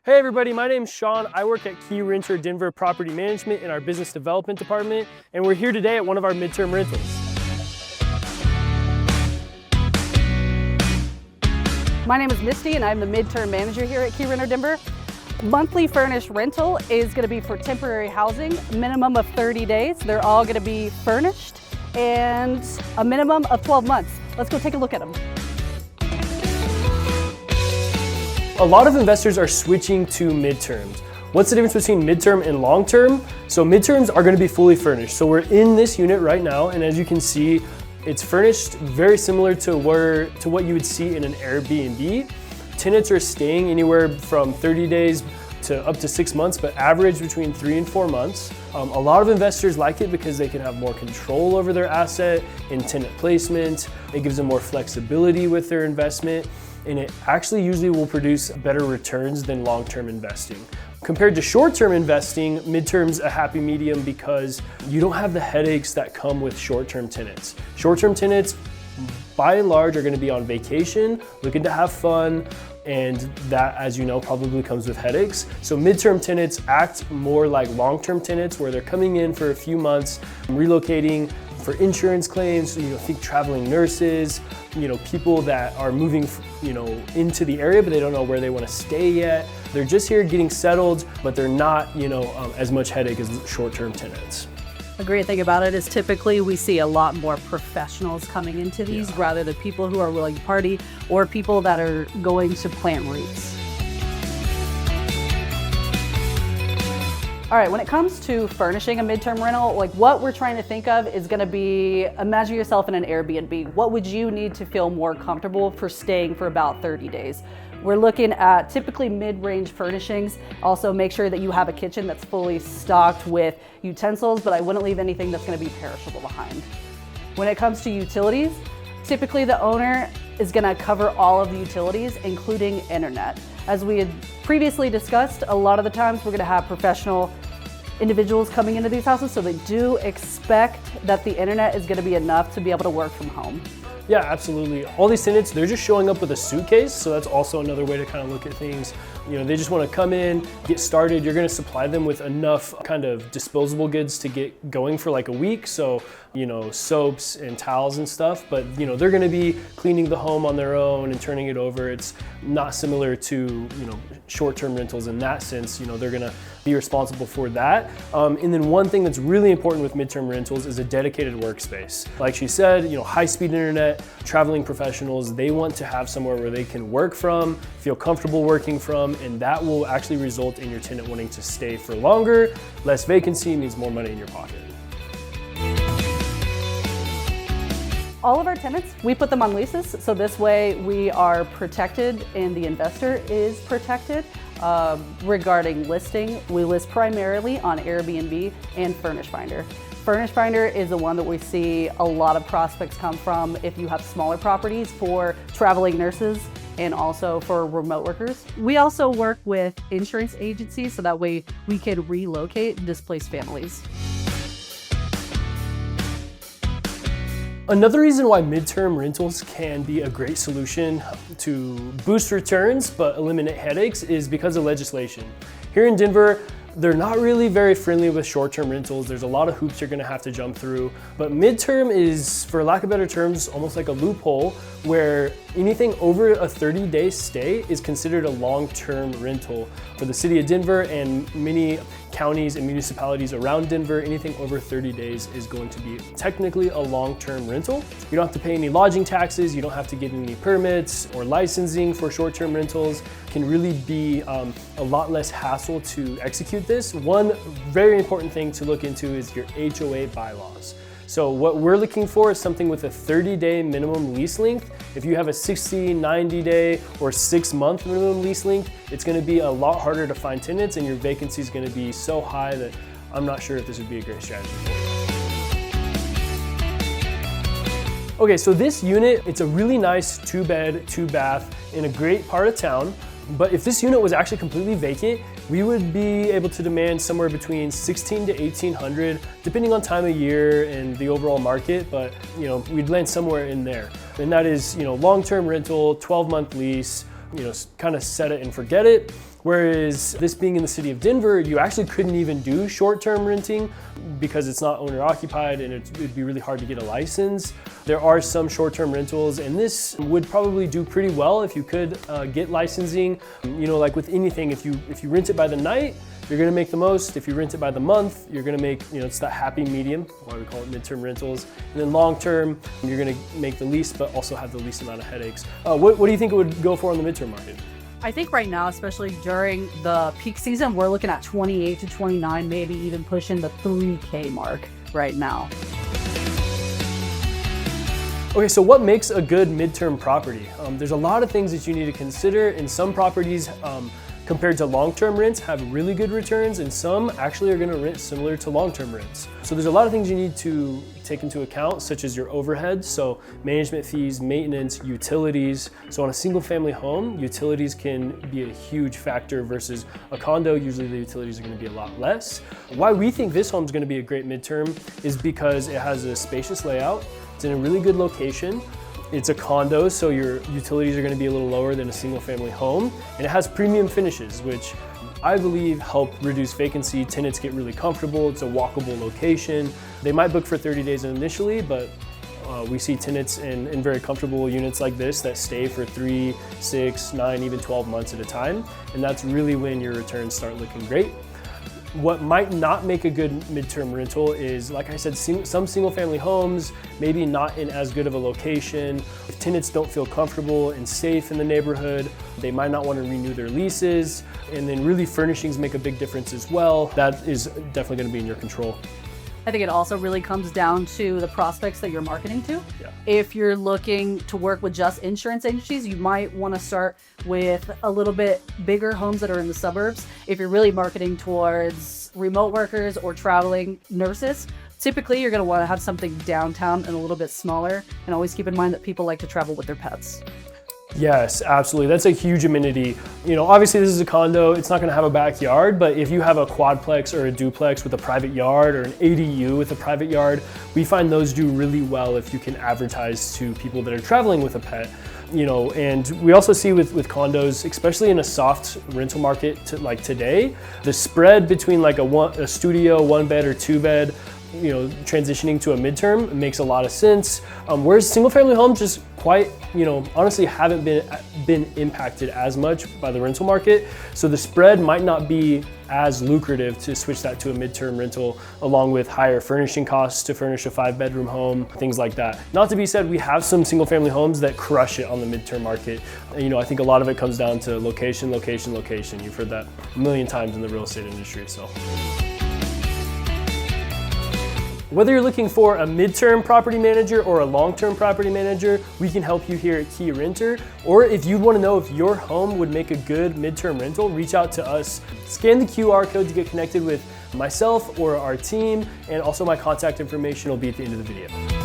Hey everybody, my name's Sean. I work at Keyrenter Denver Property Management in our business development department, and we're here today at one of our midterm rentals. My name is Misty and I'm the midterm manager here at Keyrenter Denver. Monthly furnished rental is going to be for temporary housing, minimum of 30 days. They're all going to be furnished and a minimum of 12 months. Let's go take a look at them. A lot of investors are switching to midterms. What's the difference between midterm and long term? So midterms are going to be fully furnished. So we're in this unit right now, and as you can see, it's furnished very similar to what you would see in an Airbnb. Tenants are staying anywhere from 30 days to up to 6 months, but average between 3 and 4 months. A lot of investors like it because they can have more control over their asset in tenant placement. It gives them more flexibility with their investment, and it actually usually will produce better returns than long-term investing. Compared to short-term investing, midterm's a happy medium because you don't have the headaches that come with short-term tenants. Short-term tenants, by and large, are going to be on vacation, looking to have fun, and that, as you know, probably comes with headaches. So midterm tenants act more like long-term tenants, where they're coming in for a few months, relocating for insurance claims. Think traveling nurses, people that are moving, into the area, but they don't know where they want to stay yet. They're just here getting settled, but they're not, as much headache as short-term tenants. The great thing about it is typically we see a lot more professionals coming into these rather than people who are willing to party or people that are going to plant roots. All right, when it comes to furnishing a midterm rental, what we're trying to think of is going to be, imagine yourself in an Airbnb. What would you need to feel more comfortable for staying for about 30 days? We're looking at typically mid-range furnishings. Also make sure that you have a kitchen that's fully stocked with utensils, but I wouldn't leave anything that's going to be perishable behind. When it comes to utilities, typically the owner is going to cover all of the utilities, including internet. As we had previously discussed, a lot of the times we're going to have professional individuals coming into these houses, so they do expect that the internet is going to be enough to be able to work from home. Yeah, absolutely. All these tenants, they're just showing up with a suitcase, so that's also another way to kind of look at things. They just want to come in, get started. You're going to supply them with enough kind of disposable goods to get going for like a week. So, soaps and towels and stuff, but they're going to be cleaning the home on their own and turning it over. It's not similar to, short-term rentals in that sense. They're going to be responsible for that. And then one thing that's really important with midterm rentals is a dedicated workspace. Like she said, high-speed internet, traveling professionals, they want to have somewhere where they can work from, feel comfortable working from, and that will actually result in your tenant wanting to stay for longer. Less vacancy means more money in your pocket. All of our tenants, we put them on leases, so this way we are protected and the investor is protected. Regarding listing, we list primarily on Airbnb and Furnish Finder. Furnish Finder is the one that we see a lot of prospects come from if you have smaller properties for traveling nurses and also for remote workers. We also work with insurance agencies so that way we can relocate displaced families. Another reason why midterm rentals can be a great solution to boost returns but eliminate headaches is because of legislation. Here in Denver, they're not really very friendly with short-term rentals. There's a lot of hoops you're gonna have to jump through, but midterm is, for lack of better terms, almost like a loophole where anything over a 30-day stay is considered a long-term rental. For the city of Denver and many counties and municipalities around Denver, anything over 30 days is going to be technically a long-term rental. You don't have to pay any lodging taxes, you don't have to get any permits or licensing for short-term rentals. It can really be a lot less hassle to execute this. One very important thing to look into is your HOA bylaws. So what we're looking for is something with a 30-day minimum lease length. If you have a 60, 90-day, or 6-month minimum lease length, it's gonna be a lot harder to find tenants and your vacancy is gonna be so high that I'm not sure if this would be a great strategy for you. Okay, so this unit, it's a really nice 2-bed, 2-bath in a great part of town. But if this unit was actually completely vacant, we would be able to demand somewhere between $1,600 to $1,800, depending on time of year and the overall market, but we'd land somewhere in there. And that is, long-term rental, 12-month lease, kind of set it and forget it. Whereas this being in the city of Denver, you actually couldn't even do short-term renting because it's not owner occupied and it'd be really hard to get a license. There are some short-term rentals, and this would probably do pretty well if you could get licensing. You know, like with anything, if you rent it by the night, you're gonna make the most. If you rent it by the month, you're gonna make, you know, it's that happy medium, why we call it midterm rentals. And then long term, you're gonna make the least, but also have the least amount of headaches. What do you think it would go for on the midterm market? I think right now, especially during the peak season, we're looking at 28 to 29, maybe even pushing the 3K mark right now. Okay, so what makes a good midterm property? There's a lot of things that you need to consider, and some properties compared to long-term rents have really good returns, and some actually are gonna rent similar to long-term rents. So there's a lot of things you need to take into account, such as your overhead, so management fees, maintenance, utilities. So on a single family home, utilities can be a huge factor versus a condo. Usually the utilities are gonna be a lot less. Why we think this home is gonna be a great midterm is because it has a spacious layout, it's in a really good location, it's a condo, so your utilities are going to be a little lower than a single family home, and it has premium finishes, which I believe help reduce vacancy. Tenants get really comfortable, it's a walkable location. They might book for 30 days initially, but we see tenants in very comfortable units like this that stay for 3, 6, 9, even 12 months at a time, and that's really when your returns start looking great. What might not make a good midterm rental is, like I said, some single family homes, maybe not in as good of a location. If tenants don't feel comfortable and safe in the neighborhood, they might not want to renew their leases. And then really furnishings make a big difference as well. That is definitely going to be in your control. I think it also really comes down to the prospects that you're marketing to. Yeah. If you're looking to work with just insurance agencies, you might want to start with a little bit bigger homes that are in the suburbs. If you're really marketing towards remote workers or traveling nurses, typically you're going to want to have something downtown and a little bit smaller. And always keep in mind that people like to travel with their pets. Yes, absolutely. That's a huge amenity. You know, obviously this is a condo, it's not gonna have a backyard, but if you have a quadplex or a duplex with a private yard or an ADU with a private yard, we find those do really well if you can advertise to people that are traveling with a pet. You know, and we also see with condos, especially in a soft rental market like today, the spread between like a studio, 1 bed or 2 bed, you know, transitioning to a midterm makes a lot of sense. Whereas single family homes just quite, you know, honestly haven't been impacted as much by the rental market. So the spread might not be as lucrative to switch that to a midterm rental, along with higher furnishing costs to furnish a 5-bedroom home, things like that. Not to be said, we have some single family homes that crush it on the midterm market. You know, I think a lot of it comes down to location, location, location. You've heard that a million times in the real estate industry, so. Whether you're looking for a midterm property manager or a long-term property manager, we can help you here at Keyrenter. Or if you want to know if your home would make a good midterm rental, reach out to us. Scan the QR code to get connected with myself or our team, and also my contact information will be at the end of the video.